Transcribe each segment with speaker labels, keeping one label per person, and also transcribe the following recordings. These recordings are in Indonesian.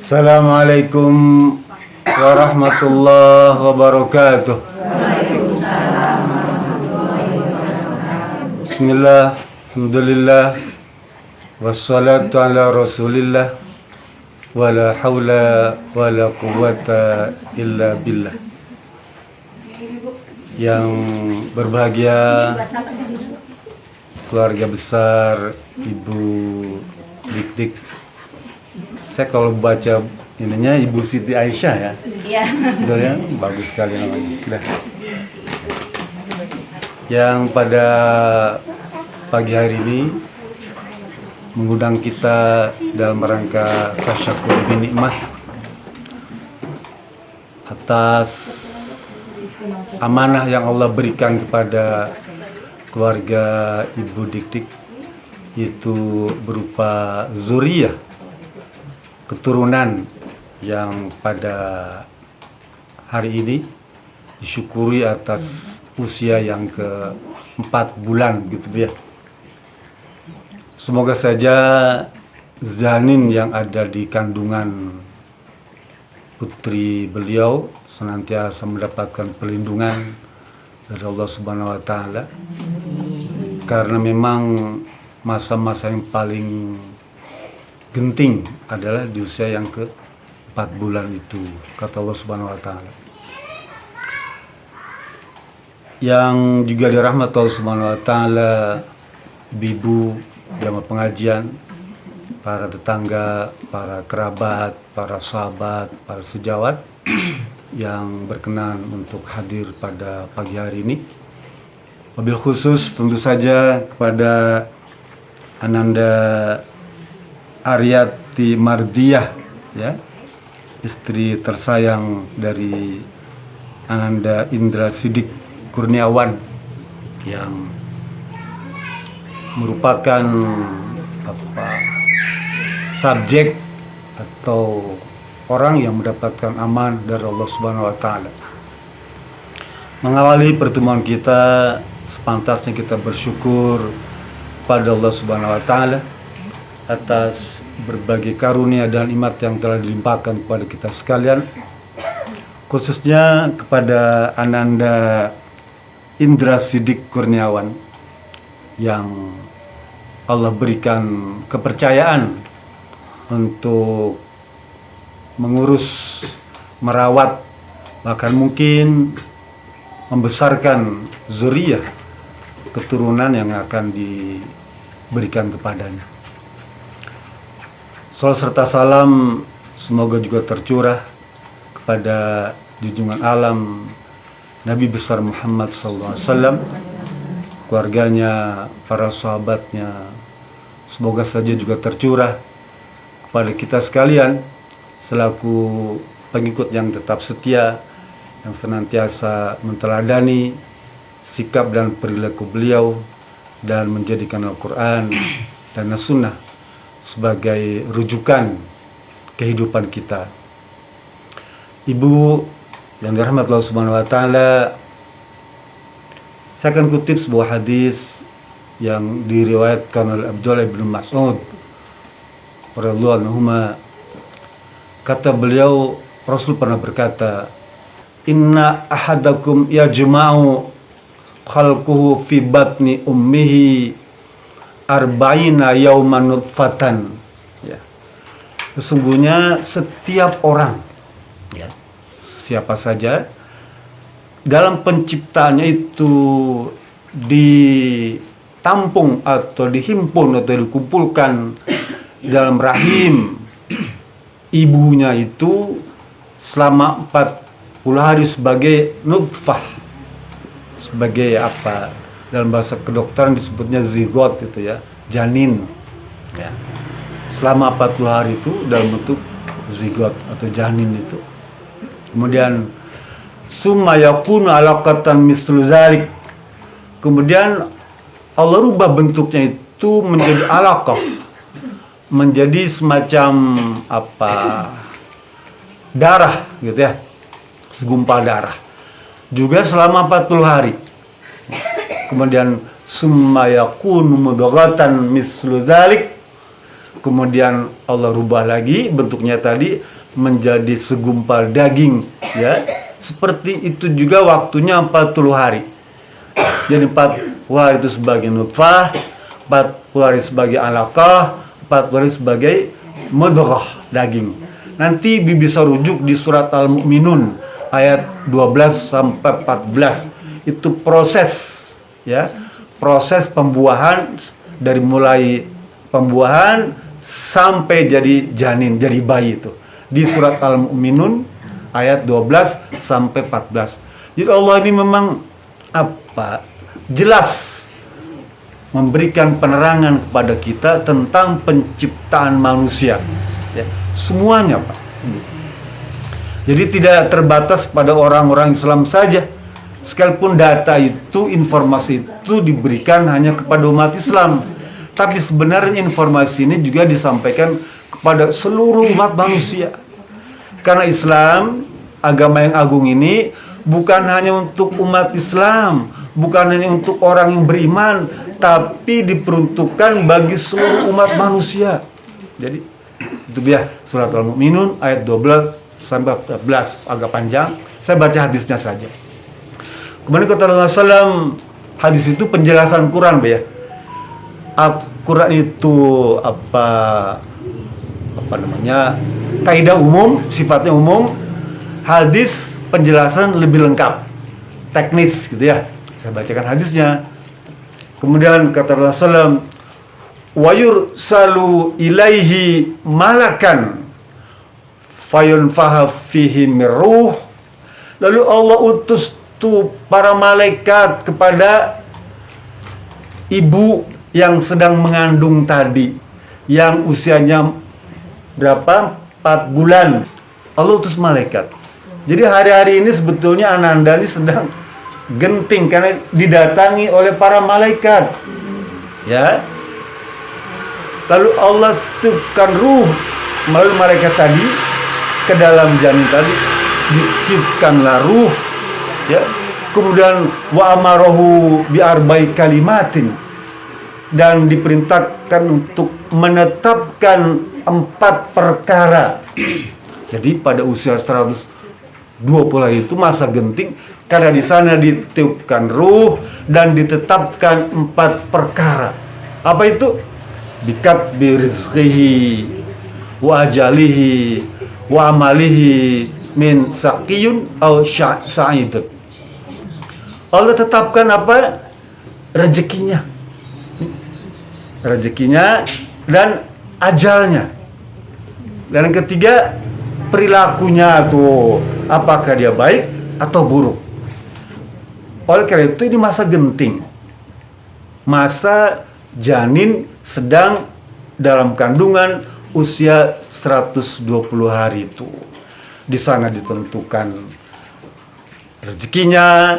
Speaker 1: Assalamualaikum warahmatullahi wabarakatuh. Bismillah, alhamdulillah, wassalatu ala rasulillah, wala hawla wala quwwata illa billah. Yang berbahagia keluarga besar Ibu Dik-Dik. Saya kalau baca ininya Ibu Siti Aisyah ya.
Speaker 2: Iya.
Speaker 1: Betul ya? Bagus sekali namanya. Udah. Yang pada pagi hari ini mengundang kita dalam rangka tasyakur binikmah atas amanah yang Allah berikan kepada keluarga Ibu Dik-Dik, itu berupa zuriyah, keturunan yang pada hari ini disyukuri atas usia yang ke-4 bulan gitu ya. Semoga saja janin yang ada di kandungan putri beliau senantiasa mendapatkan perlindungan dari Allah Subhanahu wa taala. Karena memang masa-masa yang paling genting adalah di usia yang ke-4 bulan itu, kata Allah Subhanahu wa taala. Yang juga dirahmati Allah Subhanahu wa taala, ibu, jamaah pengajian, para tetangga, para kerabat, para sahabat, para sejawat yang berkenan untuk hadir pada pagi hari ini. Wabil khusus tentu saja kepada Ananda Aryati Mardiah ya, istri tersayang dari Ananda Indra Sidik Kurniawan yang merupakan subjek atau orang yang mendapatkan aman dari Allah Subhanahu wa taala. Mengawali pertemuan kita, sepantasnya kita bersyukur pada Allah Subhanahu wa taala atas berbagai karunia dan nikmat yang telah dilimpahkan kepada kita sekalian, khususnya kepada Ananda Indra Sidik Kurniawan yang Allah berikan kepercayaan untuk mengurus, merawat, bahkan mungkin membesarkan zuriyah, keturunan yang akan diberikan kepadanya. Salam serta salam semoga juga tercurah kepada junjungan alam Nabi besar Muhammad SAW, keluarganya, para sahabatnya. Semoga saja juga tercurah kepada kita sekalian selaku pengikut yang tetap setia, yang senantiasa menteladani sikap dan perilaku beliau dan menjadikan Al-Quran dan As-Sunnah sebagai rujukan kehidupan kita. Ibu yang dirahmati Allah Subhanahu wa taala, saya akan kutip sebuah hadis yang diriwayatkan oleh Abdullah bin Mas'ud radhiyallahu anhu. Kata beliau, Rasul pernah berkata, "Inna ahadakum yajma'u khalquhu fi batni ummihi arba'ina yawman nutfatan." Ya. Sesungguhnya setiap orang, ya, siapa saja, dalam penciptaannya itu ditampung atau dihimpun atau dikumpulkan dalam rahim ibunya itu selama 40 hari sebagai nutfah, sebagai apa, dalam bahasa kedokteran disebutnya zigot itu ya, janin ya. Selama 40 hari itu dalam bentuk zigot atau janin itu. Kemudian summa yakunu alaqatan mislu zalik, kemudian Allah rubah bentuknya itu menjadi alaqah, menjadi semacam darah gitu ya, segumpal darah juga selama 40 hari. Kemudian summa yakunu mudghatan mislu dzalik, kemudian Allah rubah lagi bentuknya tadi menjadi segumpal daging, ya. Seperti itu juga waktunya 40 hari. Jadi 40 hari itu sebagai nutfah, 40 hari sebagai alaqah, 40 hari sebagai mudghah, daging. Nanti bisa rujuk di surat Al-Mu'minun ayat 12 sampai 14. Itu proses, ya. Proses pembuahan dari mulai pembuahan sampai jadi janin, jadi bayi itu. Di surat Al-Mu'minun ayat 12 sampai 14. Jadi Allah ini memang jelas memberikan penerangan kepada kita tentang penciptaan manusia, ya. Semuanya, Pak. Jadi tidak terbatas pada orang-orang Islam saja. Sekalipun data itu, informasi itu diberikan hanya kepada umat Islam, tapi sebenarnya informasi ini juga disampaikan kepada seluruh umat manusia. Karena Islam, agama yang agung ini, bukan hanya untuk umat Islam, bukan hanya untuk orang yang beriman, tapi diperuntukkan bagi seluruh umat manusia. Jadi itu dia surat Al-Mu'minun ayat 12 sampai 14, agak panjang. Saya baca hadisnya saja. Kemudian kata Rasulullah SAW, hadis itu penjelasan Quran, ya. Quran itu apa namanya, kaidah umum, sifatnya umum. Hadis penjelasan lebih lengkap, teknis, gitu ya. Saya bacakan hadisnya. Kemudian kata Rasulullah SAW, wa yursalu ilaihi malakan fayunfaha fihi mirruh. Lalu Allah utus tuh para malaikat kepada ibu yang sedang mengandung tadi, yang usianya berapa? 4 bulan. Allah utus malaikat. Jadi hari-hari ini sebetulnya Ananda ini sedang genting karena didatangi oleh para malaikat, ya. Lalu Allah tiupkan ruh melalui malaikat tadi ke dalam janin tadi, ditiupkanlah ruh, ya. Kemudian wa amarahu bi arba'i kalimatin, dan diperintahkan untuk menetapkan 4 perkara. Jadi pada usia 120 hari itu masa genting, karena di sana ditiupkan ruh dan ditetapkan 4 perkara. Apa itu? Bikat birizqihi wa ajalihi wa amalihi min saqiyun aw sa'idun. Allah tetapkan apa? Rezekinya dan ajalnya. Dan yang ketiga, perilakunya tuh, apakah dia baik atau buruk. Oleh karena itu ini masa genting, masa janin sedang dalam kandungan usia 120 hari itu. Di sana ditentukan rezekinya,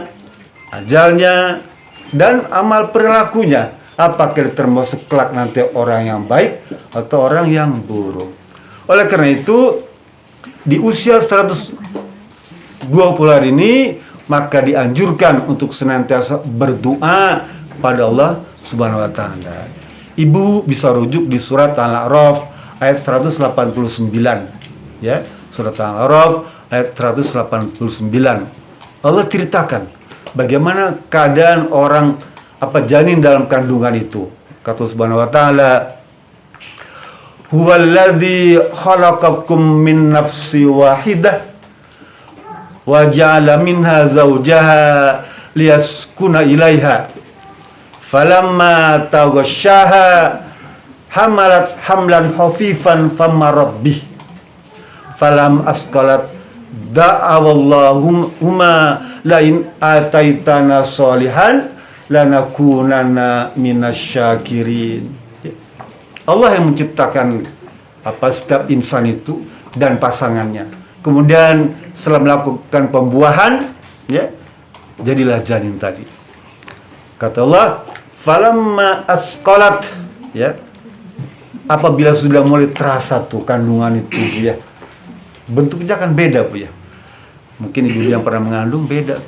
Speaker 1: ajalnya, dan amal perilakunya. Apakah termasuk kelak nanti orang yang baik atau orang yang buruk. Oleh karena itu, di usia 120 hari ini, maka dianjurkan untuk senantiasa berdoa kepada Allah Subhanahu wa Ta'ala. Ibu bisa rujuk di surat Al-A'raf ayat 189, ya. Surat Al-A'raf ayat 189. Allah ceritakan bagaimana keadaan orang janin dalam kandungan itu. Kata Subhanahu wa Ta'ala, huwallazi khalaqakum min nafsi wahidah wa ja'ala minha zawjaha liyaskuna ilaiha falamma taghashaha hamalat hamlan khafifan famarat bih falam asqalat da'awallahumma la in ataitana sholihan lanakunanna minasyakirin. Allah yang menciptakan setiap insan itu dan pasangannya. Kemudian setelah melakukan pembuahan, ya, jadilah janin tadi. Kata Allah, falamma asqalat, ya. Apabila sudah mulai terasa tuh kandungan itu, ya. Bentuknya kan beda, Bu, ya. Mungkin ibu yang pernah mengandung beda.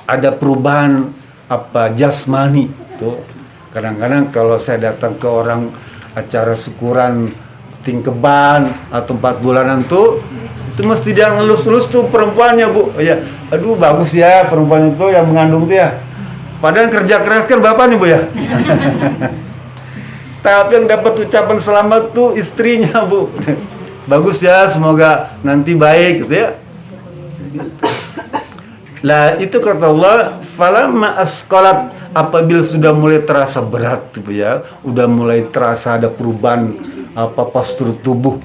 Speaker 1: Ada perubahan jasmani tuh. Kadang-kadang kalau saya datang ke orang acara syukuran tingkeban atau 4 bulanan tuh, itu mesti dia ngelus-ngelus tuh perempuannya, Bu. Ya, aduh bagus ya perempuan itu yang mengandung tuh ya. Padahal kerja keras kan bapaknya, Bu ya. Tapi yang dapat ucapan selamat tuh istrinya, Bu. Bagus ya, semoga nanti baik gitu ya. Lah itu kata Allah, falamma asqalat, apabila sudah mulai terasa berat tuh ya, udah mulai terasa ada perubahan postur tubuh.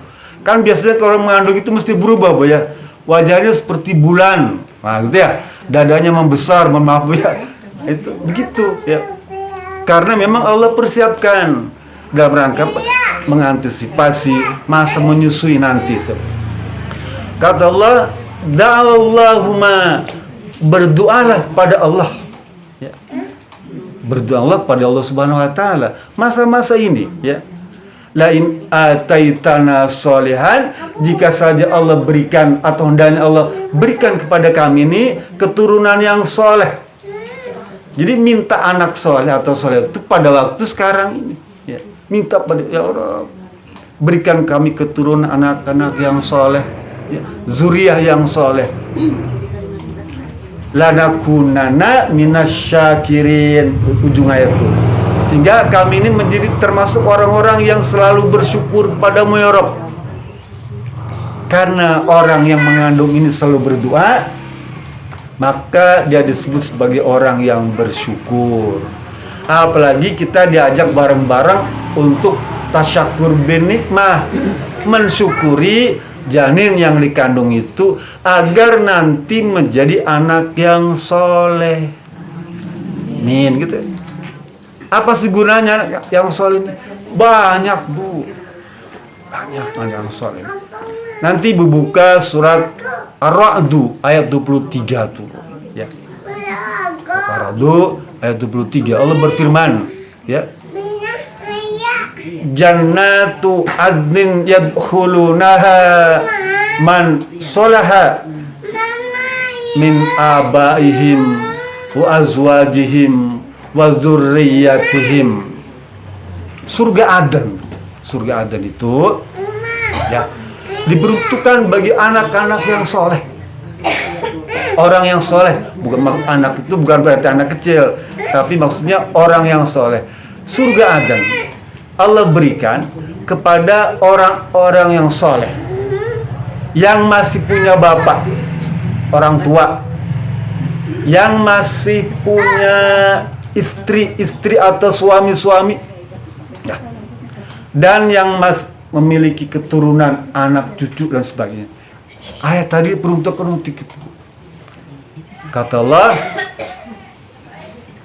Speaker 1: Kan biasanya kalau mengandung itu mesti berubah, Bu ya. Wajahnya seperti bulan. Nah, gitu ya. Dadanya membesar, maaf ya. Itu begitu ya. Karena memang Allah persiapkan dalam rangka mengantisipasi masa menyusui nanti itu. Kata Allah, da'allahumma, berdoalah pada Allah. Ya. Berdoalah pada Allah Subhanahu wa taala masa-masa ini ya. La in ataitana solihan, jika saja Allah berikan atau hendaknya Allah berikan kepada kami ini keturunan yang soleh. Jadi minta anak soleh atau soleh itu pada waktu sekarang ini ya. Minta pada ya Allah, berikan kami keturunan anak-anak yang soleh ya, zuriyah yang soleh. Lanakunana minasyakirin, ujung ayat itu. Sehingga kami ini menjadi termasuk orang-orang yang selalu bersyukur padamu ya Rabb. Karena orang yang mengandung ini selalu berdoa, maka dia disebut sebagai orang yang bersyukur. Apalagi kita diajak bareng-bareng untuk tasyakur bin nikmah, mensyukuri janin yang dikandung itu agar nanti menjadi anak yang soleh. Min gitu. Apa sih gunanya yang soleh? Banyak, Bu. Banyak yang soleh. Nanti Ibu buka surat Ar-Ra'd ayat 23 tuh ya. Ar-Ra'd ayat 23 Allah berfirman ya. Jannatu adnin yadkhulunaha man solaha min abaihim wa azwajihim wa dzurriyyatihim. Surga Aden. Surga Aden itu ya diperuntukkan bagi anak-anak yang soleh. Orang yang soleh, bukan anak itu bukan berarti anak kecil, tapi maksudnya orang yang soleh. Surga Aden Allah berikan kepada orang-orang yang soleh, yang masih punya bapak, orang tua, yang masih punya istri-istri atau suami-suami, ya. Dan yang memiliki keturunan, anak, cucu, dan sebagainya. Ayat tadi peruntukan untuk itu. Kata Allah,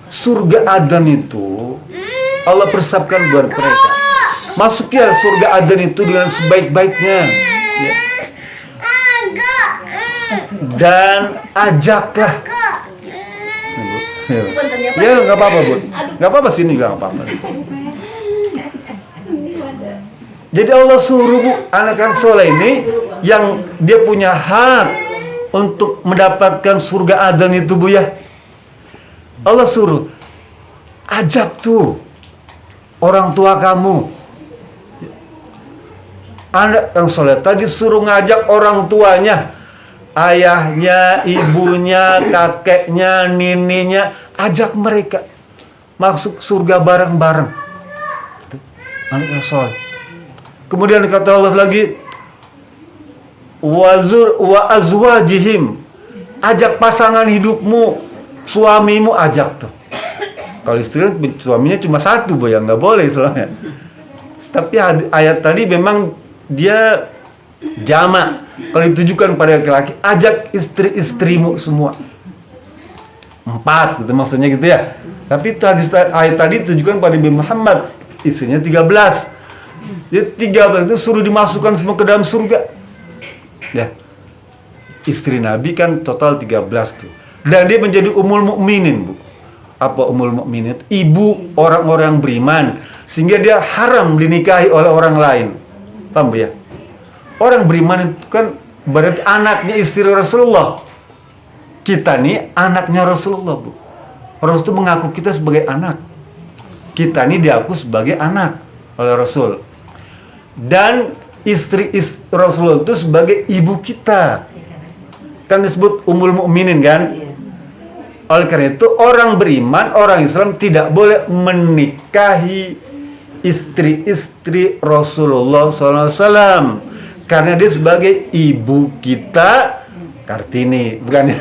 Speaker 1: surga Aden itu Allah persiapkan buat mereka. Masuknya surga Aden itu dengan sebaik-baiknya ya. Dan ajaklah ya nggak apa-apa, Bu, nggak apa-apa, sini nggak apa-apa. Jadi Allah suruh, Bu, anak yang soleh ini yang dia punya hak untuk mendapatkan surga Aden itu, Bu ya, Allah suruh ajak tuh orang tua kamu. Anak yang soleh tadi suruh ngajak orang tuanya, ayahnya, ibunya, kakeknya, nininya, ajak mereka masuk surga bareng-bareng. Anak yang soleh. Kemudian kata Allah lagi, wa azwajihim, ajak pasangan hidupmu, suamimu, ajak tuh. Kalau istri suaminya cuma satu, Bu, ya nggak boleh istilahnya. Tapi ayat tadi memang dia jamak. Kalau ditujukan pada laki-laki, ajak istri-istrimu semua. 4 gitu maksudnya gitu ya. Tapi ayat tadi ditujukan pada Nabi Muhammad, istrinya 13. Jadi 13 itu suruh dimasukkan semua ke dalam surga. Ya. Istri Nabi kan total 13 tuh. Dan dia menjadi ummul mukminin, Bu. Apa ummul mukminin? Ibu orang-orang yang beriman, sehingga dia haram dinikahi oleh orang lain. Paham, Bu ya? Orang beriman itu kan berarti anaknya istri Rasulullah. Kita nih anaknya Rasulullah, Bu. Rasul itu mengaku kita sebagai anak. Kita nih diaku sebagai anak oleh Rasul. Dan istri Rasulullah itu sebagai ibu kita. Kan disebut Ummul Mukminin kan? Oleh karena itu orang beriman, orang Islam tidak boleh menikahi istri-istri Rasulullah SAW. Karena dia sebagai ibu kita, Kartini, bukan ya?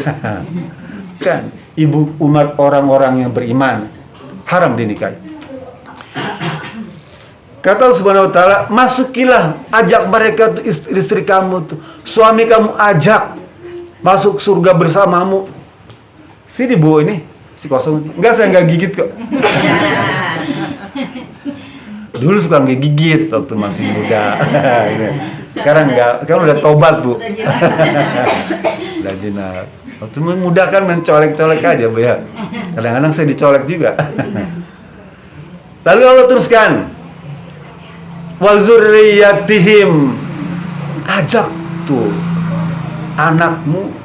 Speaker 1: Kan, ibu umat orang-orang yang beriman. Haram dinikahi. Kata Allah Subhanahu wa taala, masukilah, ajak mereka tuh istri kamu tuh, suami kamu ajak masuk surga bersamamu. Sini Bu, ini si kosong. Enggak, saya enggak gigit kok. Dulu suka gigit waktu masih muda. Sekarang enggak, sekarang udah tobat Bu. Udah jinak. Waktu muda kan mencolek-colek aja Bu ya. Kadang-kadang saya dicolek juga. Lalu Allah teruskan, wa zurriyatihim, ajak tuh anakmu,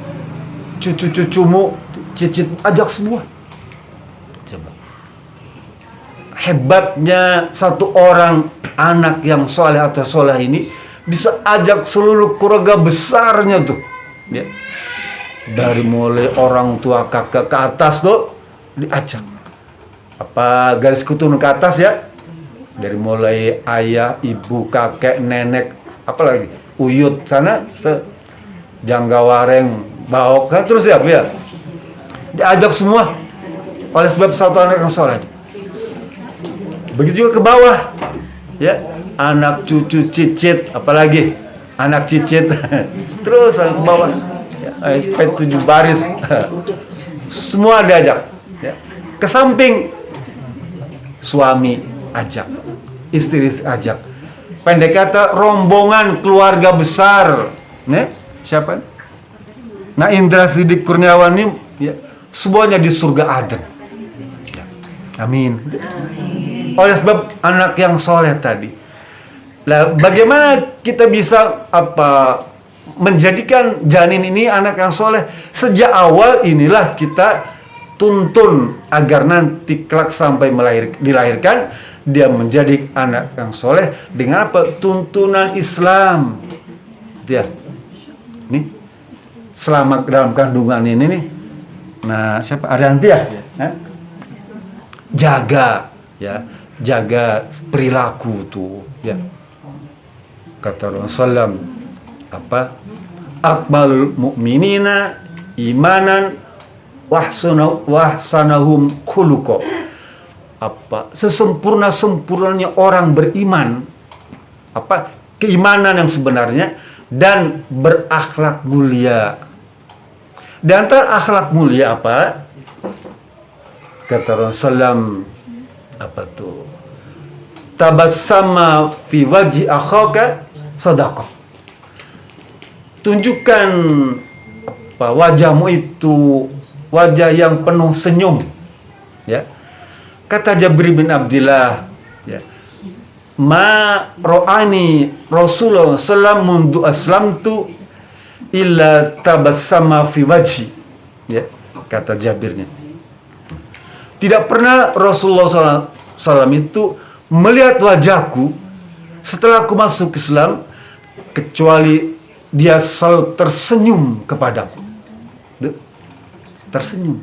Speaker 1: cucu-cucumu, cicit, ajak semua. Coba. Hebatnya satu orang anak yang soleh atau soleh ini bisa ajak seluruh keluarga besarnya tuh. Ya. Dari mulai orang tua kakak ke atas tuh diajak. Apa garis keturunan ke atas ya? Dari mulai ayah, ibu, kakek, nenek, apalagi uyut sana, Janggawareng, Baok, kan terus ya, biar diajak semua oleh sebab satu anak yang soleh. Begitu juga ke bawah, ya, anak, cucu, cicit, apalagi anak cicit, terus ke bawah, ya, 7 baris, semua diajak, ya. Ke samping suami ajak, istri ajak. Pendek kata rombongan keluarga besar, nih siapa? Nah, Indra Sidik Kurniawan ini, ya, semuanya di surga Aden. Ya. Amin. Oleh sebab anak yang soleh tadi. Nah, bagaimana kita bisa menjadikan janin ini anak yang soleh? Sejak awal inilah kita tuntun agar nanti kelak sampai dilahirkan dia menjadi anak yang soleh dengan apa? Tuntunan Islam. Ya, nih selama dalam kandungan ini nih, nah siapa? Arianti ya? Jaga, ya, jaga perilaku tuh, ya. Kata Rasulullah apa? Akmalul mu'minina imanan wahsanahum khuluqa. Apa? Sesempurna-sempurnanya orang beriman, apa? Keimanan yang sebenarnya dan berakhlak mulia. Di antara akhlak mulia apa? Kata Rasulullah apa tuh? Tabassama fi wajhi akhaka sadaqah. Tunjukkan apa wajahmu itu wajah yang penuh senyum, ya. Kata Jabir bin Abdillah, ya, ma ro'ani Rasulullah sallallahu mundu aslamtu illa tabassama fi wajhi, ya, kata Jabirnya. Tidak pernah Rasulullah SAW itu melihat wajahku setelah aku masuk Islam kecuali dia selalu tersenyum kepadaku. Tersenyum.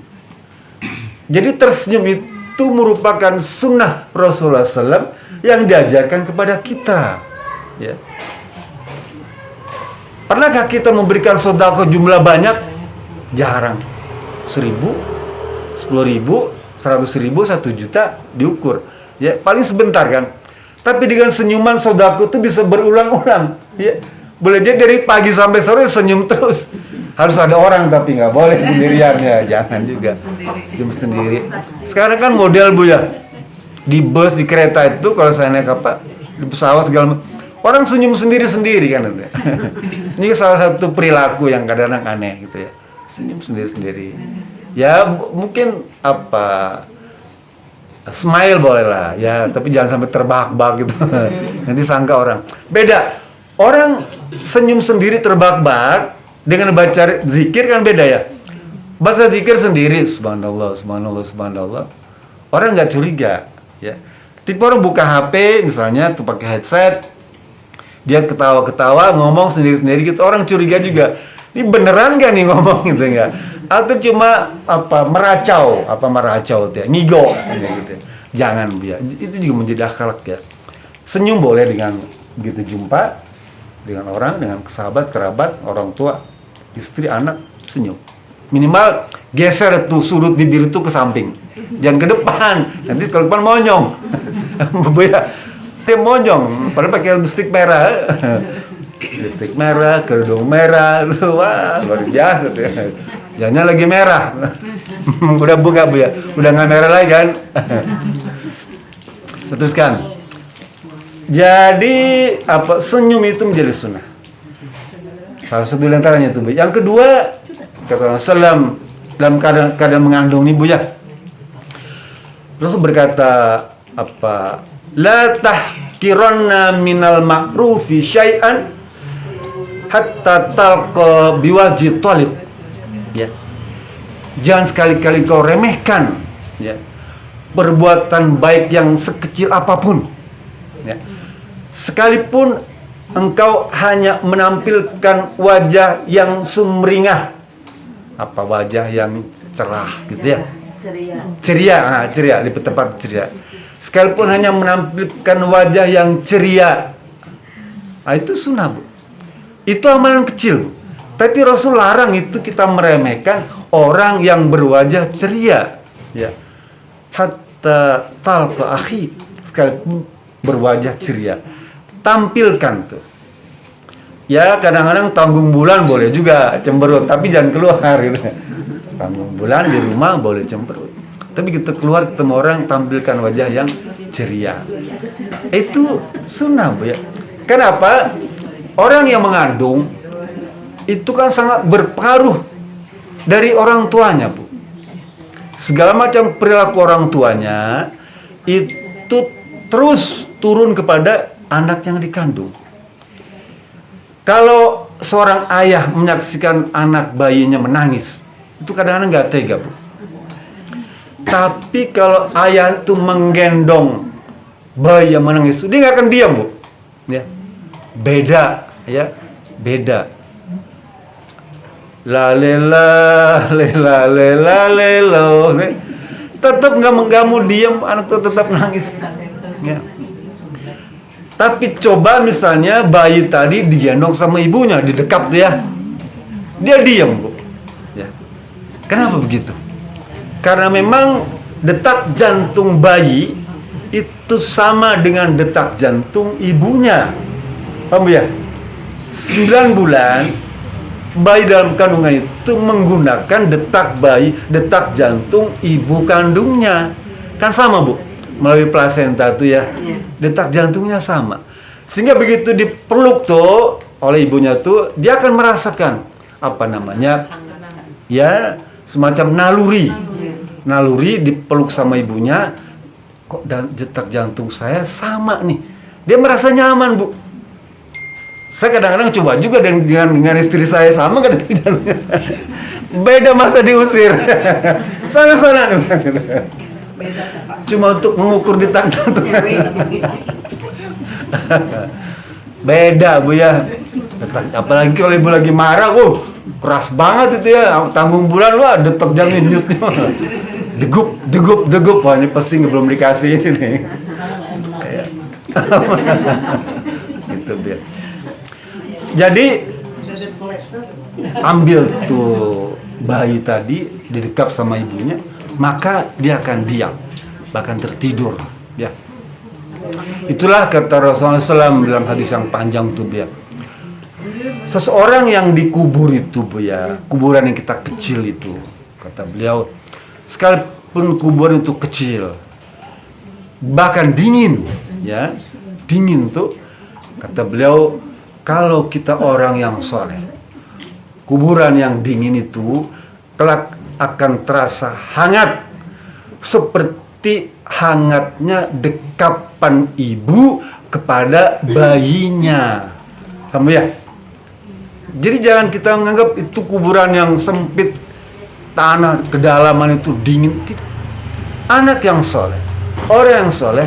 Speaker 1: Jadi tersenyum itu merupakan sunnah Rasulullah SAW yang diajarkan kepada kita. Ya. Pernahkah kita memberikan sedekah jumlah banyak? Jarang. 1.000, 10.000, 100.000, 1 juta diukur. Ya, paling sebentar kan. Tapi dengan senyuman sedekah itu bisa berulang-ulang. Ya. Boleh jadi dari pagi sampai sore senyum terus. Harus ada orang tapi nggak boleh sendirian ya, jangan juga. Senyum sendiri. Sekarang kan model Bu ya. Di bus, di kereta itu kalau saya naik apa? Di pesawat segala macam. Orang senyum sendiri-sendiri kan. Ini salah satu perilaku yang kadang-kadang aneh gitu ya. Senyum sendiri-sendiri. Ya mungkin apa? Smile boleh lah ya, tapi jangan sampai terbahak-bahak gitu. Nanti sangka orang. Beda. Orang senyum sendiri terbahak-bahak dengan baca zikir kan beda ya. Baca zikir sendiri subhanallah, subhanallah, subhanallah. Orang nggak curiga ya. Tipe orang buka HP misalnya tuh pakai headset, dia ketawa-ketawa ngomong sendiri-sendiri gitu, orang curiga juga. Ini beneran gak nih ngomong gitu nggak? Atau cuma meracau tuh ya, ngigo gitu. Jangan ya. Itu juga menjadi akhlak ya. Senyum boleh dengan begitu jumpa dengan orang, dengan sahabat, kerabat, orang tua, istri, anak, senyum. Minimal geser tuh sudut bibir itu ke samping, jangan ke depan. Nanti kalau depan monyong, ya, dia monyong. Padahal pakai lipstik merah, lipstik merah, kerudung merah, wah luar biasa tuh. Ya. Jangan lagi merah, udah buka bu ya, udah nggak merah lagi kan. Teruskan. Jadi senyum itu menjadi sunnah. Salah satu diantaranya itu bu. Yang kedua, kata Rasulullah dalam keadaan mengandung ibu ya, Rasul berkata la tahkiranna minal ma'rufi syai'an hatta talqa biwaji talib ya. Jangan sekali-kali kau remehkan ya perbuatan baik yang sekecil apapun ya, sekalipun engkau hanya menampilkan wajah yang sumringah, wajah yang cerah gitu ya, ceria, lebih tepat ceria. Sekalipun hanya menampilkan wajah yang ceria, itu sunnah bu. Itu amalan kecil, tapi Rasul larang itu kita meremehkan orang yang berwajah ceria ya. Hatta talqa akhi, sekalipun berwajah ceria, tampilkan tuh. Ya kadang-kadang tanggung bulan boleh juga cemberut, tapi jangan keluar gitu. Tanggung bulan di rumah boleh cemberut, tapi kita keluar ketemu orang tampilkan wajah yang ceria. Itu sunnah bu ya. Kenapa? Orang yang mengandung itu kan sangat berpengaruh dari orang tuanya bu. Segala macam perilaku orang tuanya itu terus turun kepada anak yang dikandung. Kalau seorang ayah menyaksikan anak bayinya menangis, itu kadang-kadang nggak tega bu. Tapi kalau ayah itu menggendong bayi yang menangis, dia nggak akan diam bu. Ya, beda ya, beda. Lalela, lela, lela, lelo. Tetap nggak mau diam, anak itu tetap nangis. Ya. Tapi coba misalnya bayi tadi digendong sama ibunya, didekap tuh ya, dia diam bu. Ya. Kenapa begitu? Karena memang detak jantung bayi itu sama dengan detak jantung ibunya. Paham ya? 9 bulan bayi dalam kandungan itu menggunakan detak jantung ibu kandungnya. Kan sama bu, melalui plasenta tuh ya, detak jantungnya sama. Sehingga begitu dipeluk tuh oleh ibunya tuh, dia akan merasakan ya semacam naluri dipeluk sama ibunya. Kok detak jantung saya sama nih, dia merasa nyaman bu. Saya kadang-kadang coba juga dengan istri saya sama kadang-kadang. Beda masa diusir. Sana. Cuma untuk mengukur detak jantung. Beda bu ya. Apalagi kalau ibu lagi marah, keras banget itu ya. Tanggung bulan wah detak jantung nyutnya. Degup. Wah ini pasti belum dikasih ini nih. Gitu dia. Jadi ambil tuh bayi tadi didekap sama ibunya, maka dia akan diam, bahkan tertidur ya. Itulah kata Rasulullah SAW dalam hadis yang panjang tuh ya. Seseorang yang dikubur itu bu ya, kuburan yang kita kecil itu, kata beliau, sekalipun kuburan itu kecil, bahkan dingin ya, dingin tuh, kata beliau, kalau kita orang yang soleh, kuburan yang dingin itu kelak akan terasa hangat seperti hangatnya dekapan ibu kepada bayinya. Paham ya? Jadi jangan kita menganggap itu kuburan yang sempit, tanah kedalaman itu dingin. Anak yang soleh, orang yang soleh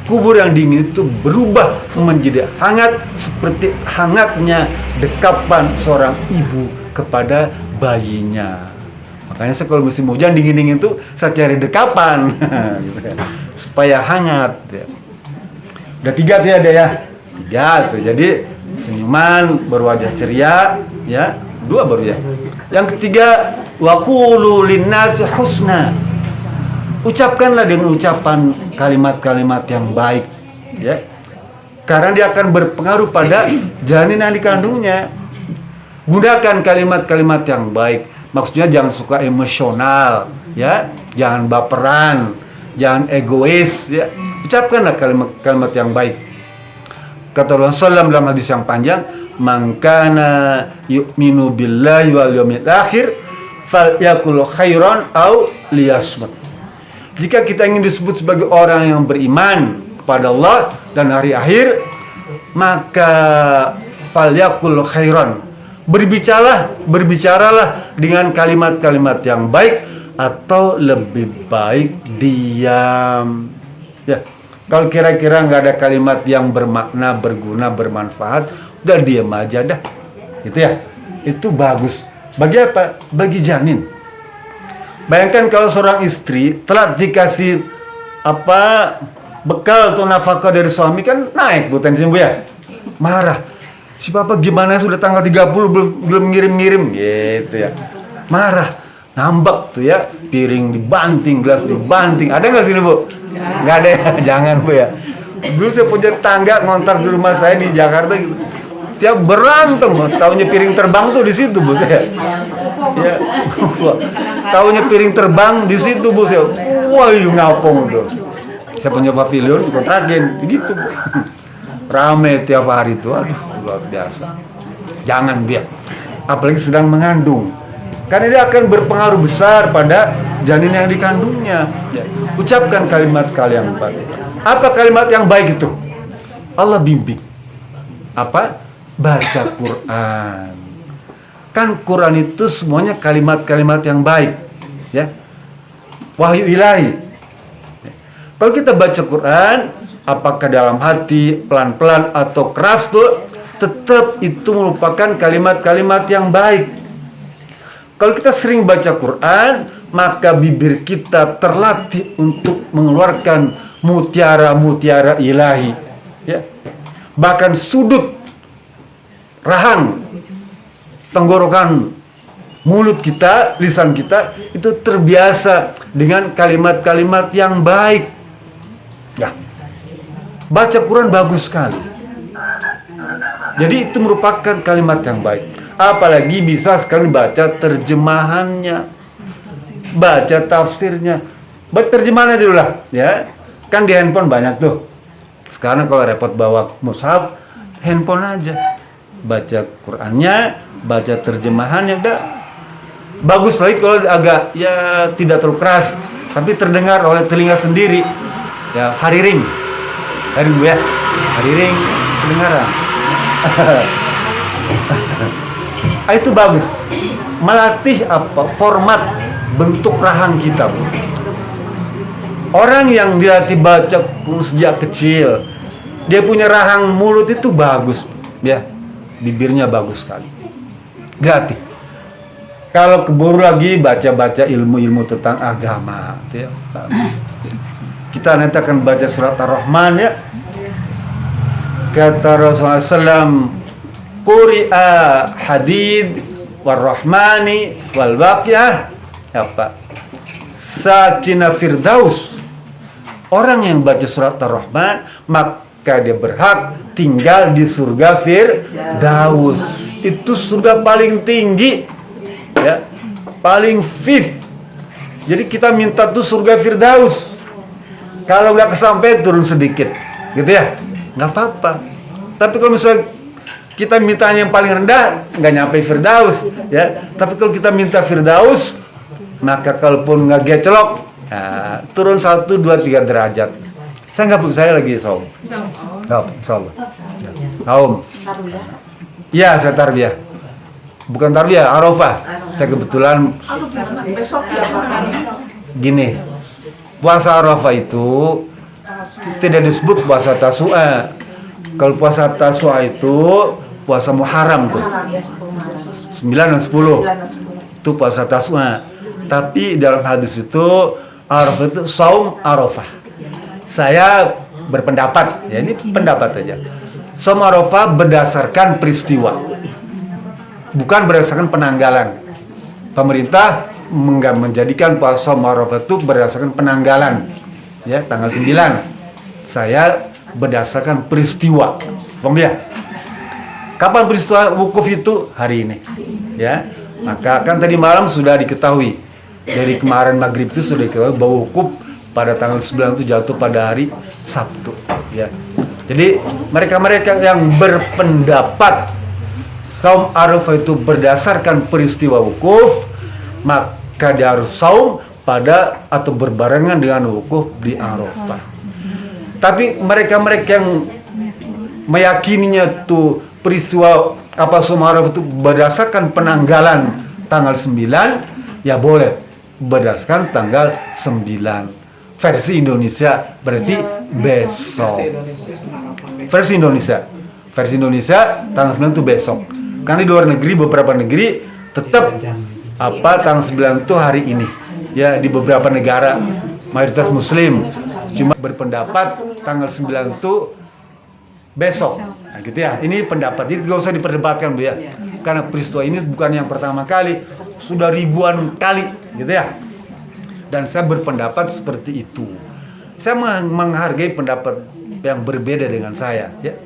Speaker 1: kubur yang dingin itu berubah menjadi hangat seperti hangatnya dekapan seorang ibu kepada bayinya. Makanya saya kalau musim hujan dingin-dingin itu saya cari dekapan gitu ya, supaya hangat ya. Udah 3 tuh ya deh ya. 3 tuh. Jadi senyuman, berwajah ceria ya. 2 baru ya. Yang ketiga, waqulu linnasi husna. Ucapkanlah dengan ucapan kalimat-kalimat yang baik ya. Karena dia akan berpengaruh pada janin yang dikandungnya. Gunakan kalimat-kalimat yang baik. Maksudnya jangan suka emosional ya, jangan baperan, jangan egois ya. Ucapkanlah kalimat-kalimat yang baik. Kata Rasulullah SAW dalam hadis yang panjang, "Man kana yu'minu billahi wal yawmil akhir falyakul khairan aw liyasmut." Jika kita ingin disebut sebagai orang yang beriman kepada Allah dan hari akhir, maka falyakul khairan. Berbicaralah dengan kalimat-kalimat yang baik atau lebih baik diam. Ya, kalau kira-kira nggak ada kalimat yang bermakna, berguna, bermanfaat, udah diam aja dah. Gitu ya. Itu bagus. Bagi apa? Bagi janin. Bayangkan kalau seorang istri telat dikasih bekal atau nafkah dari suami, kan naik potensi Bu ya. Marah. Si Bapak gimana sudah tanggal 30 belum ngirim-ngirim gitu ya. Marah. Ngambek tuh ya, piring dibanting, gelas dibanting. Ada nggak sini Bu? Nggak ada ya, jangan Bu ya. Dulu saya punya tangga ngontrak di rumah saya di Jakarta gitu. Tiap berantem, taunya piring terbang tuh di situ Bu saya. Ya, taunya piring terbang di situ Bu saya. Wah, ngapung tuh. Saya punya pavilion dikontrakin, begitu Bu. Rame tiap hari tuh, aduh luar biasa. Jangan biar, apalagi sedang mengandung. Karena dia akan berpengaruh besar pada janin yang dikandungnya. Ya. Ucapkan kalimat-kalimat yang baik. Apa kalimat yang baik itu? Allah bimbing. Apa? Baca Quran. Kan Quran itu semuanya kalimat-kalimat yang baik. Ya. Wahyu ilahi. Kalau kita baca Quran, apakah dalam hati, pelan-pelan atau keras tuh, tetap itu merupakan kalimat-kalimat yang baik. Kalau kita sering baca Quran, maka bibir kita terlatih untuk mengeluarkan mutiara-mutiara ilahi. Ya. Bahkan sudut rahang, tenggorokan, mulut kita, lisan kita itu terbiasa dengan kalimat-kalimat yang baik. Ya. Baca Quran bagus sekali. Jadi itu merupakan kalimat yang baik. Apalagi bisa sekali baca terjemahannya, baca tafsirnya. Baca terjemahannya dulu lah, ya. Kan di handphone banyak tuh. Sekarang kalau repot bawa mushaf, handphone aja. Baca Qurannya, baca terjemahannya, udah. Bagus lagi kalau agak ya tidak terlalu keras, tapi terdengar oleh telinga sendiri. Ya, hariring Bu ya, hariring kedengaran. Itu bagus, melatih format bentuk rahang kita Bu. Orang yang dilatih baca sejak kecil, dia punya rahang mulut itu bagus ya, bibirnya bagus sekali, dilatih. Kalau keburu lagi baca-baca ilmu-ilmu tentang agama ya. Kita nanti akan baca surat Ar-Rahman ya. Kata Rasulullah SAW, Quri'a hadid warrahmani wal waqi'ah apa? Sakina firdaus. Orang yang baca surat Ar-Rahman, maka dia berhak tinggal di surga Firdaus. Itu surga paling tinggi ya, paling fifth. Jadi kita minta tuh surga Firdaus. Kalau nggak kesampai turun sedikit gitu ya, nggak apa-apa. Tapi kalau misalnya kita mintanya yang paling rendah, nggak nyampe Firdaus ya. Tapi kalau kita minta Firdaus, maka kalaupun nggak gecelok, ya, turun 1, 2, 3 derajat. Saya lagi saum. Saum. Ya, saya tarbiyah. Bukan tarbiyah, Arafah. Saya kebetulan gini. Puasa Arafah itu tidak disebut puasa Tasu'a. Kalau puasa Tasu'a itu puasa Muharram tuh. 9 dan 10. Itu puasa Tasu'a. Tapi dalam hadis itu Arafah itu saum Arafah. Saya berpendapat, ya ini pendapat aja. Saum Arafah berdasarkan peristiwa. Bukan berdasarkan penanggalan. Pemerintah menjadikan puasa Arafah itu berdasarkan penanggalan. Ya, tanggal 9. Saya berdasarkan peristiwa. Paham ya? Kapan peristiwa wukuf itu? Hari ini. Ya. Maka kan tadi malam sudah diketahui. Dari kemarin maghrib itu sudah diketahui bahwa wukuf pada tanggal 9 itu jatuh pada hari Sabtu. Ya. Jadi mereka-mereka yang berpendapat saum Arafah itu berdasarkan peristiwa wukuf, maka dia harus saum pada atau berbarengan dengan wukuf di Arafah. Tapi mereka-mereka yang meyakininya tuh peristiwa saum Arafah itu berdasarkan penanggalan tanggal 9, ya boleh berdasarkan tanggal 9. Versi Indonesia berarti besok. Versi Indonesia tanggal 9 itu besok. Karena di luar negeri, beberapa negeri tetap tanggal 9 itu hari ini. Ya, di beberapa negara mayoritas muslim cuma berpendapat tanggal 9 itu besok. Nah, gitu ya. Ini pendapat. Jadi tidak usah diperdebatkan, Bu ya. Karena peristiwa ini bukan yang pertama kali, sudah ribuan kali, gitu ya. Dan saya berpendapat seperti itu. Saya menghargai pendapat yang berbeda dengan saya, ya.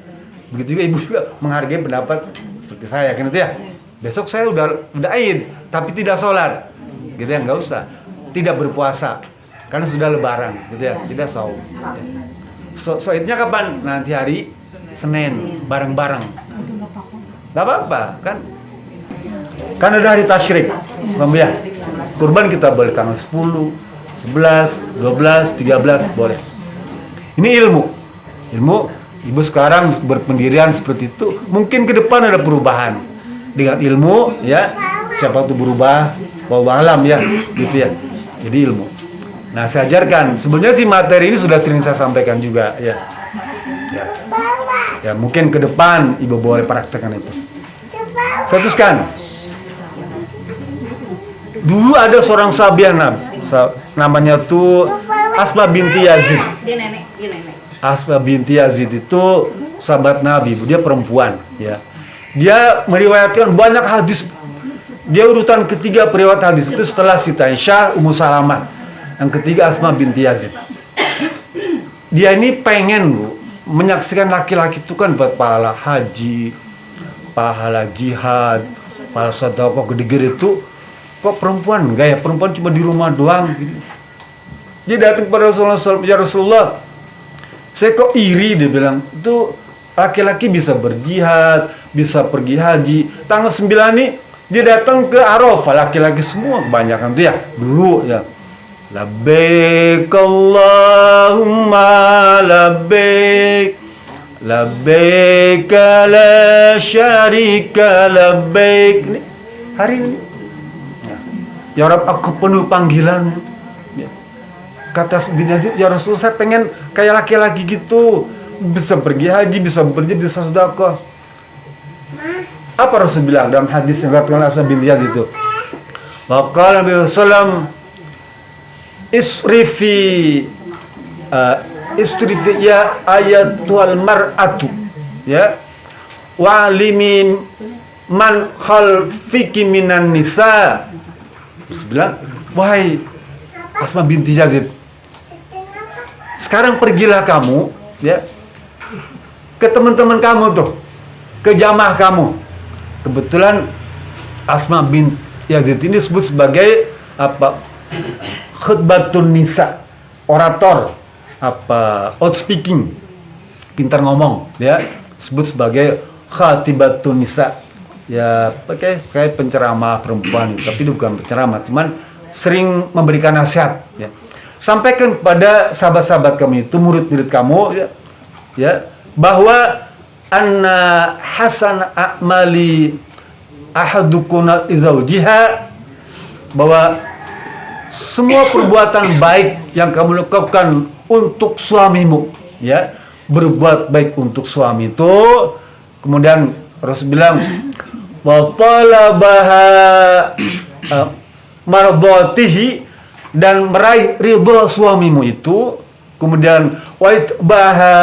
Speaker 1: Begitu juga Ibu juga menghargai pendapat seperti saya, kan itu ya. Besok saya udah Id, tapi tidak sholat, gitu ya, nggak usah. Tidak berpuasa, karena sudah Lebaran, gitu ya. Tidak saum. Idnya kapan? Nanti hari Senin, bareng-bareng. Gak apa-apa, kan? Kan ada hari tasyrik, ya. Kurban kita boleh tanggal 10, 11, 12, 13, boleh. Ini ilmu. Ibu sekarang berpendirian seperti itu, mungkin ke depan ada perubahan. Dengan ilmu, ya, siapa tuh berubah, wallahu alam ya, gitu ya. Jadi ilmu. Nah, saya ajarkan. Sebenarnya sih materi ini sudah sering saya sampaikan juga, ya. Ya, mungkin ke depan Ibu boleh praktekkan itu. Saya teruskan. Dulu ada seorang sahabat namanya tuh Asma binti Yazid.
Speaker 2: Dia nenek.
Speaker 1: Asma binti Yazid itu sahabat Nabi, dia perempuan, ya. Dia meriwayatkan banyak hadis. Dia urutan ketiga periwayat hadis itu setelah Siti Aisyah, Ummu Salamah. Yang ketiga Asma binti Yazid. Dia ini pengen, Bu, menyaksikan laki-laki itu kan buat pahala haji, pahala jihad, pahala sedekah gede-gede itu. Kok perempuan enggak ya? Perempuan cuma di rumah doang gitu. Dia datang kepada Rasulullah SAW, ya Rasulullah, saya kok iri, dia bilang, itu laki-laki bisa berjihad, bisa pergi haji. Tanggal 9 nih dia datang ke Arafah, laki-laki semua kebanyakan tuh ya, dulu ya. Labbaik Allahumma labbaik, labbaik la syarika labbaik. Ini hari ini. Ya Rabb, aku penuh panggilan. Ya. Kata bin Yazid, ya Rasul, saya pengen kayak laki-laki gitu, bisa pergi haji, bisa berjihad, bisa sedekah. Apa Rasul bilang dalam hadis yang dikatakan Asma bin Yazid itu? Waqala Nabi sallam isrifi ya ayatul mar'atu, ya, wa'alimi man khalfiki minan nisa. Terus bilang, wahai Asma binti Yazid, sekarang pergilah kamu, ya, ke teman-teman kamu tuh, ke jamaah kamu. Kebetulan Asma binti Yazid ini disebut sebagai khutbatun nisa, orator, outspeaking, pintar ngomong, ya, disebut sebagai khatibatun nisa. Ya, kayak penceramah perempuan, tapi itu bukan penceramah, cuman sering memberikan nasihat, ya. Sampaikan kepada sahabat-sahabat kami itu, murid-murid kamu, ya, bahwa anna hasan a'mali ahadukuna izaujiha, bahwa semua perbuatan baik yang kamu lakukan untuk suamimu, ya, berbuat baik untuk suami itu, kemudian Rasul bilang wa talabaha mardatihi, dan meraih ridha suamimu itu, kemudian wa itbaha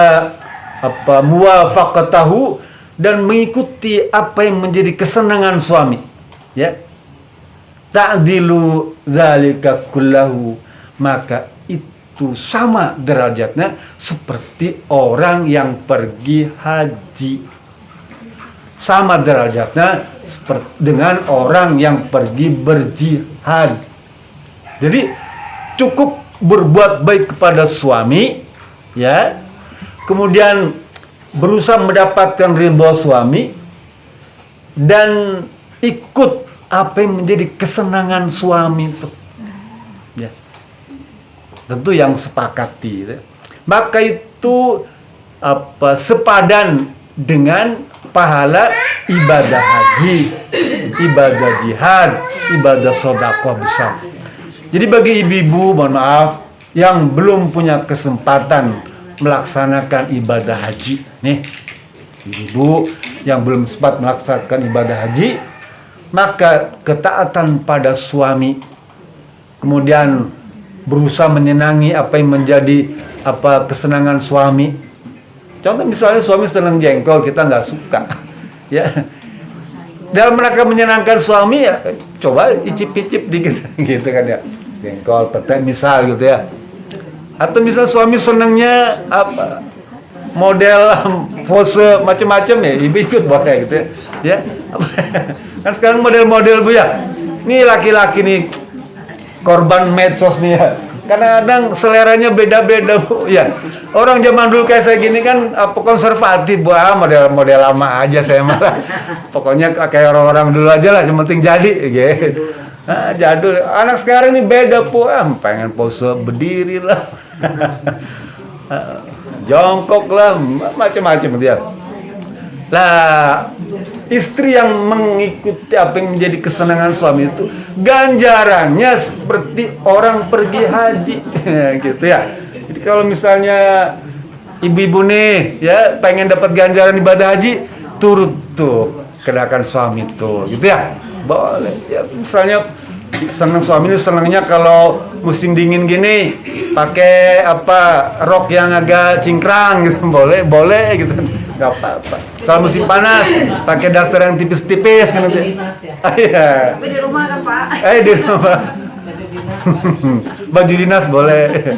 Speaker 1: muwafaqatahu, dan mengikuti apa yang menjadi kesenangan suami, ya, ta'dilu dzalika kullahu, maka itu sama derajatnya seperti orang yang pergi haji, sama derajatnya dengan orang yang pergi berjihad. Jadi cukup berbuat baik kepada suami, ya, kemudian berusaha mendapatkan ridho suami dan ikut apa yang menjadi kesenangan suami itu, ya, tentu yang sepakati, ya. Maka itu sepadan dengan pahala ibadah haji, ibadah jihad, ibadah sedekah besar. Jadi bagi ibu-ibu, mohon maaf, yang belum punya kesempatan melaksanakan ibadah haji, nih, ibu-ibu yang belum sempat melaksanakan ibadah haji, maka ketaatan pada suami, kemudian berusaha menyenangi apa yang menjadi kesenangan suami. Contoh misalnya suami senang jengkol, kita nggak suka, ya. Dalam rangka menyenangkan suami, ya, coba icip-icip dikit, gitu kan, ya. Jengkol, petai misal gitu, ya. Atau misal suami senangnya model pose macam-macam, ya, ibu ikut boleh gitu, ya. Kan sekarang model-model, Bu, ya. Ini laki-laki nih korban medsos nih, ya. Kadang-kadang seleranya beda-beda, Bu, ya. Orang zaman dulu kayak saya gini kan konservatif, Bu, model-model lama aja saya malah. Pokoknya kayak orang-orang dulu aja lah, yang penting jadi, gitu. Jadul. Anak sekarang ini beda, Bu, pengen pose berdiri lah. Jongkok lah, macam-macam dia. Lah, istri yang mengikuti apa yang menjadi kesenangan suami itu ganjarannya seperti orang pergi haji, gitu, ya. Jadi kalau misalnya ibu-ibu nih, ya, pengen dapat ganjaran ibadah haji, turut tuh kenakan suami tuh, gitu, ya. Boleh, ya. Misalnya senang suami ini senangnya kalau musim dingin gini pakai rok yang agak cingkrang, gitu, boleh gitu, nggak apa-apa. Kalau musim panas pakai daster yang tipis-tipis, kan, gitu. Iya.
Speaker 2: Tapi di rumah kan, Pak?
Speaker 1: Di rumah. Baju dinas boleh.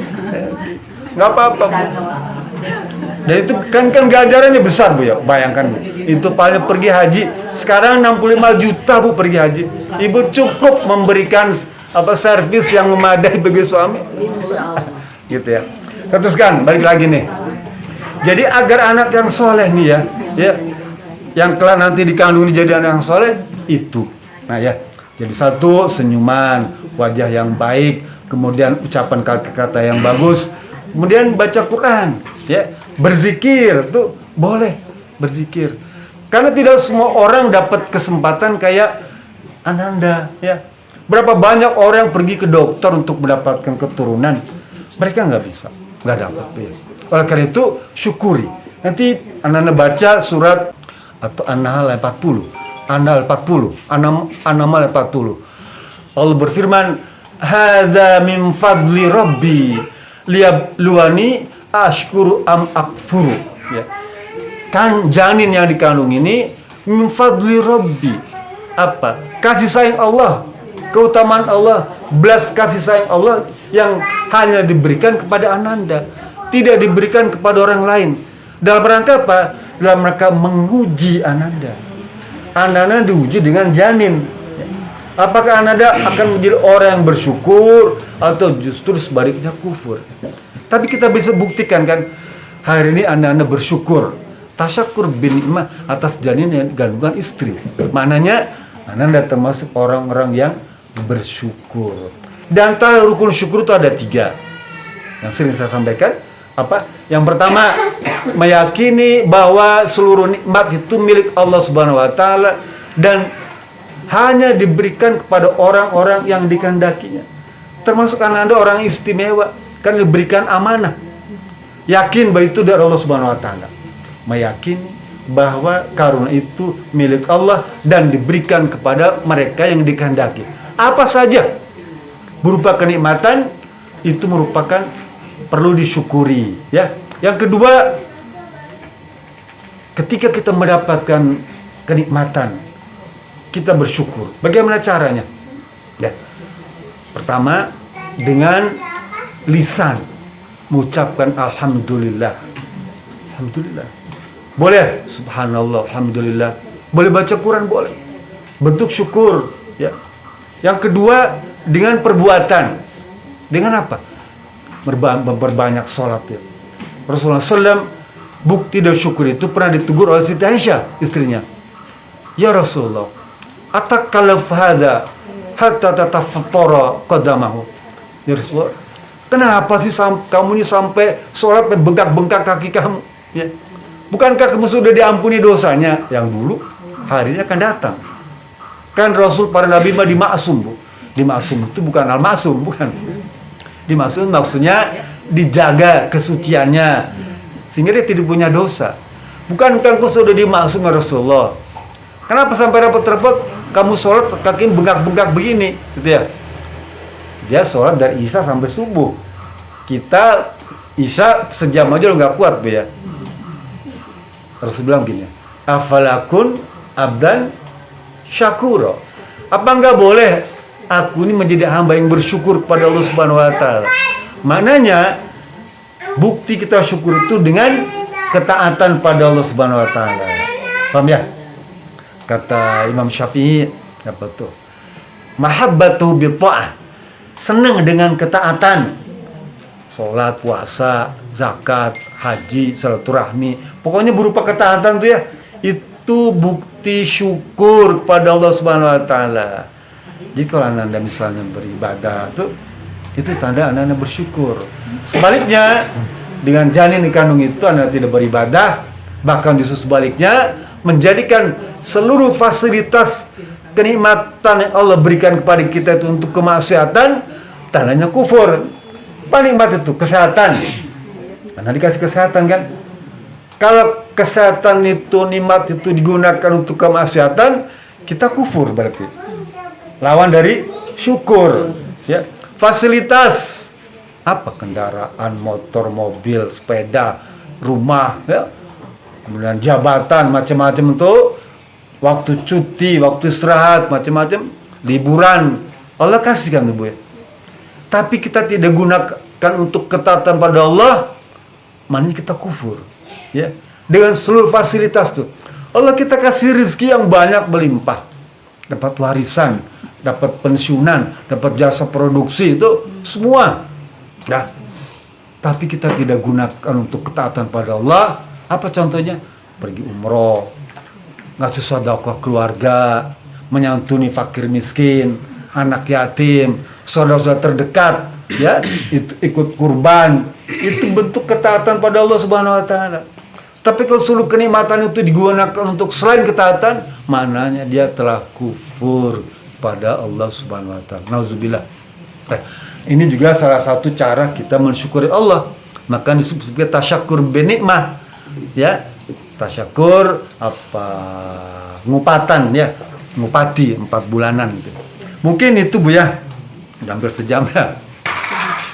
Speaker 1: Nggak apa-apa, Bu. Dan itu kan ganjarannya besar, Bu, ya. Bayangkan, Bu. Itu paling pergi haji. Sekarang 65 juta, Bu, pergi haji. Ibu cukup memberikan servis yang memadai bagi suami. Gitu, ya. Teruskan, balik lagi nih. Jadi agar anak yang soleh nih, ya, yang kelak nanti dikandung jadi anak yang soleh itu. Nah, ya. Jadi satu, senyuman, wajah yang baik, kemudian ucapan kata-kata yang bagus, kemudian baca Quran, ya, berzikir tuh boleh berzikir. Karena tidak semua orang dapat kesempatan kayak Ananda, ya. Berapa banyak orang pergi ke dokter untuk mendapatkan keturunan, mereka nggak bisa, nggak dapat. Ya. Oleh karena itu syukuri. Nanti Ananda baca surat atau An-Nahl 40. An-Nahl 40, An-Nahl 40. Allah berfirman, "Hadza min fadli rabbi liyabluwani ashkuru am akfuru." Ya. Kan janin yang dikandung ini min fadli rabbi. Apa? Kasih sayang Allah, keutamaan Allah, belas kasih sayang Allah yang hanya diberikan kepada Ananda, tidak diberikan kepada orang lain. Dalam rangka apa? Dalam rangka menguji Ananda. Ananda diuji dengan janin. Apakah Ananda akan menjadi orang yang bersyukur atau justru sebaliknya kufur? Tapi kita bisa buktikan, kan, hari ini Ananda bersyukur, tasyakur bin nikmah atas janin yang kandungan istri. Maknanya Ananda termasuk orang-orang yang bersyukur. Dan antara rukun syukur itu ada 3 yang sering saya sampaikan. Apa? Yang pertama, meyakini bahwa seluruh nikmat itu milik Allah Subhanahu wa taala dan hanya diberikan kepada orang-orang yang dikehendakinya. Termasuk Ananda orang istimewa, kan diberikan amanah. yakin bahwa itu dari Allah Subhanahu wa taala. Meyakini bahwa karunia itu milik Allah dan diberikan kepada mereka yang dikehendaki. Apa saja berupa kenikmatan itu merupakan perlu disyukuri, ya. Yang kedua, ketika kita mendapatkan kenikmatan, kita bersyukur. Bagaimana caranya? Ya. Pertama, dengan lisan mengucapkan alhamdulillah. Alhamdulillah. Boleh subhanallah, alhamdulillah. Boleh baca Quran, boleh. Bentuk syukur, ya. Yang kedua, dengan perbuatan. Dengan apa? Berbanyak sholat, ya. Rasulullah SAW bukti dan syukur itu pernah ditegur oleh Siti Aisyah, istrinya. Ya Rasulullah, atakalaf hada hatta tatafattara qadamahu. Ya Rasulullah, kenapa sih kamu ini sampai sholat bengkak-bengkak kaki kamu? Ya. Bukankah kamu sudah diampuni dosanya? Yang dulu, harinya akan datang. Kan Rasul para Nabi mah dimaksum, Bu. Dimaksum itu bukan al-maksum, bukan. Dimaksum maksudnya dijaga kesuciannya, sehingga dia tidak punya dosa. Bukankah kamu sudah dimaksum ya Rasulullah? Kenapa sampai repot-repot kamu sholat kaki bengkak-bengkak begini? Gitu ya. Dia sholat dari Isya sampai subuh. Kita Isya sejam aja udah nggak kuat, Bu, ya. Rasul bilang gini, afalakun abdan syakuro. Apa enggak boleh aku ini menjadi hamba yang bersyukur kepada Allah Subhanahu wa taala? Maknanya bukti kita syukur itu dengan ketaatan pada Allah Subhanahu wa taala. Paham ya? Kata Imam Syafi'i, apa tuh? Mahabbatu bi ta'ah. Senang dengan ketaatan. Salat, puasa, zakat, haji, silaturahmi, pokoknya berupa ketaatan tuh, ya. Itu bukti syukur kepada Allah Subhanahu wa taala. Jadi kalau Anda misalnya beribadah tuh, itu tanda Anda bersyukur. Sebaliknya, dengan janin dikandung itu Anda tidak beribadah, bahkan justru sebaliknya menjadikan seluruh fasilitas kenikmatan yang Allah berikan kepada kita itu untuk kemaksiatan, tandanya kufur. Paling nikmat itu kesehatan. Karena dikasih kesehatan, kan? Kalau kesehatan itu nikmat itu digunakan untuk kemaksiatan, kita kufur berarti. Lawan dari syukur, ya. Fasilitas apa? Kendaraan, motor, mobil, sepeda, rumah, ya. Kemudian jabatan, macam-macam untuk waktu cuti, waktu istirahat, macam-macam, liburan. Allah kasihkan, Bu, ya. Tapi kita tidak gunakan untuk ketaatan pada Allah, maknanya kita kufur, ya. Dengan seluruh fasilitas tuh, Allah kita kasih rezeki yang banyak melimpah, dapat warisan, dapat pensiunan, dapat jasa produksi, itu semua, nah. Tapi kita tidak gunakan untuk ketaatan pada Allah. Apa contohnya? Pergi umroh, ngasih sedekah keluarga, menyantuni fakir miskin, anak yatim, saudara-saudara terdekat, ya, itu ikut kurban, itu bentuk ketaatan pada Allah Subhanahu wa taala. Tapi kalau seluruh kenikmatan itu digunakan untuk selain ketaatan, maknanya dia telah kufur pada Allah Subhanahu wa taala. Nauzubillah. Ini juga salah satu cara kita mensyukuri Allah. Maka disebut tasyakur binikmah, ya. Tasyakur apa? Ngupatan, ya. Ngupati 4 bulanan gitu. Mungkin itu, Bu, ya. Udah hampir sejam, ya.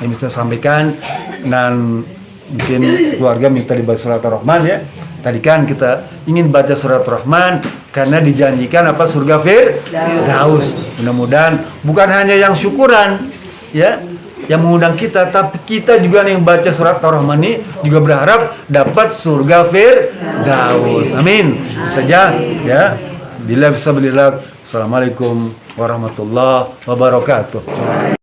Speaker 1: Yang bisa sampaikan, dan mungkin keluarga minta dibaca surat Ar-Rahman, ya. Tadi kan kita ingin baca surat Ar-Rahman karena dijanjikan apa? Surga Firdaus. Mudah-mudahan bukan hanya yang syukuran, ya, yang mengundang kita, tapi kita juga yang baca surat Ar-Rahman ini juga berharap dapat surga Firdaus. Amin. Itu saja, ya. Bila bisa belilah. Assalamualaikum warahmatullahi wabarakatuh.